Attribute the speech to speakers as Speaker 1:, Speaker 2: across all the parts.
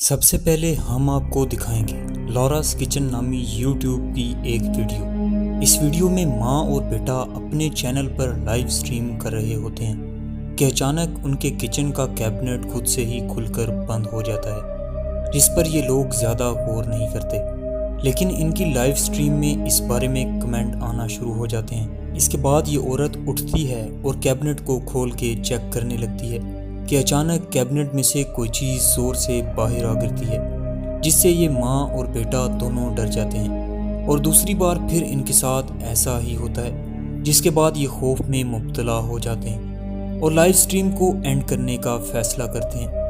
Speaker 1: सबसे पहले हम आपको दिखाएंगे लॉरास किचन नामी यूट्यूब की एक वीडियो। इस वीडियो में माँ और बेटा अपने चैनल पर लाइव स्ट्रीम कर रहे होते हैं कि अचानक उनके किचन का कैबिनेट खुद से ही खुलकर बंद हो जाता है, जिस पर ये लोग ज़्यादा गौर नहीं करते। लेकिन इनकी लाइव स्ट्रीम में इस बारे में कमेंट आना शुरू हो जाते हैं। इसके बाद ये औरत उठती है और कैबिनेट को खोल के चेक करने लगती है कि अचानक कैबिनेट में से कोई चीज़ ज़ोर से बाहर आ गिरती है, जिससे ये माँ और बेटा दोनों डर जाते हैं। और दूसरी बार फिर इनके साथ ऐसा ही होता है, जिसके बाद ये खौफ में मुब्तला हो जाते हैं और लाइव स्ट्रीम को एंड करने का फैसला करते हैं।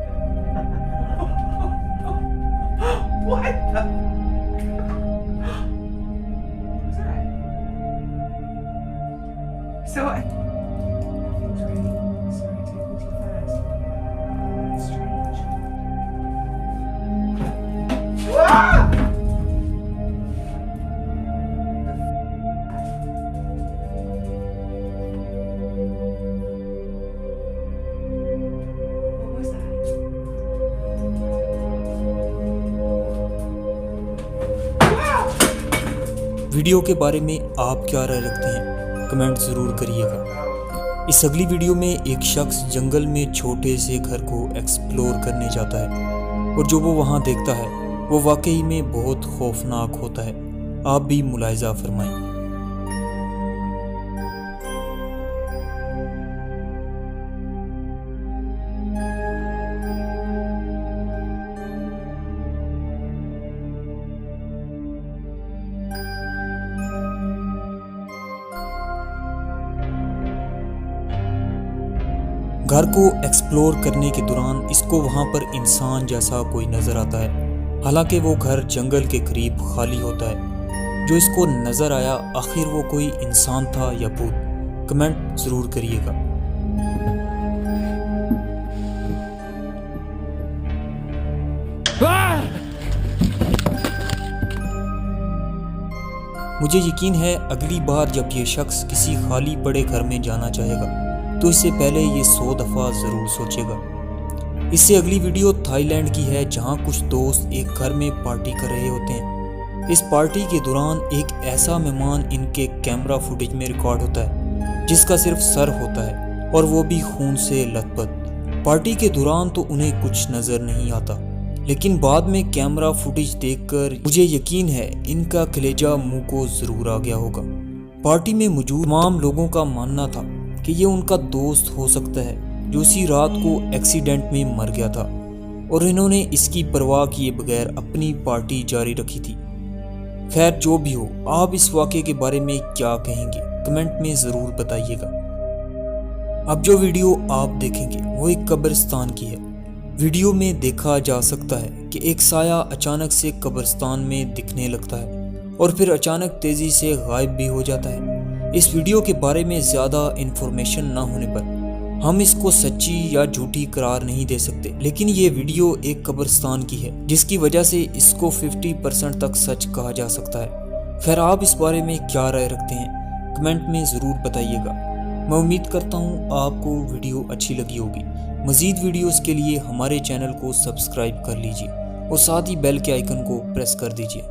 Speaker 1: वीडियो के बारे में आप क्या राय रखते हैं, कमेंट ज़रूर करिएगा। इस अगली वीडियो में एक शख्स जंगल में छोटे से घर को एक्सप्लोर करने जाता है और जो वो वहाँ देखता है वो वाकई में बहुत खौफनाक होता है। आप भी मुलाहिजा फरमाएं। घर को एक्सप्लोर करने के दौरान इसको वहाँ पर इंसान जैसा कोई नज़र आता है। हालांकि वो घर जंगल के करीब खाली होता है। जो इसको नज़र आया, आखिर वो कोई इंसान था या भूत, कमेंट ज़रूर करिएगा। मुझे यकीन है अगली बार जब ये शख्स किसी खाली पड़े घर में जाना चाहेगा तो इससे पहले ये 100 दफ़ा ज़रूर सोचेगा। इससे अगली वीडियो थाईलैंड की है, जहाँ कुछ दोस्त एक घर में पार्टी कर रहे होते हैं। इस पार्टी के दौरान एक ऐसा मेहमान इनके कैमरा फुटेज में रिकॉर्ड होता है जिसका सिर्फ सर होता है और वो भी खून से लथपथ। पार्टी के दौरान तो उन्हें कुछ नज़र नहीं आता, लेकिन बाद में कैमरा फुटेज देखकर मुझे यकीन है इनका कलेजा मुंह को ज़रूर आ गया होगा। पार्टी में मौजूद तमाम लोगों का मानना था कि ये उनका दोस्त हो सकता है जो उसी रात को एक्सीडेंट में मर गया था और इन्होंने इसकी परवाह किए बगैर अपनी पार्टी जारी रखी थी। खैर, जो भी हो, आप इस वाक़े के बारे में क्या कहेंगे, कमेंट में ज़रूर बताइएगा। अब जो वीडियो आप देखेंगे वो एक कब्रिस्तान की है। वीडियो में देखा जा सकता है कि एक साया अचानक से कब्रिस्तान में दिखने लगता है और फिर अचानक तेज़ी से गायब भी हो जाता है। इस वीडियो के बारे में ज़्यादा इन्फॉर्मेशन ना होने पर हम इसको सच्ची या झूठी करार नहीं दे सकते, लेकिन ये वीडियो एक कब्रिस्तान की है जिसकी वजह से इसको 50% तक सच कहा जा सकता है। खैर, आप इस बारे में क्या राय रखते हैं, कमेंट में ज़रूर बताइएगा। मैं उम्मीद करता हूँ आपको वीडियो अच्छी लगी होगी। मज़ीद वीडियोज़ के लिए हमारे चैनल को सब्सक्राइब कर लीजिए और साथ ही बेल के आइकन को प्रेस कर दीजिए।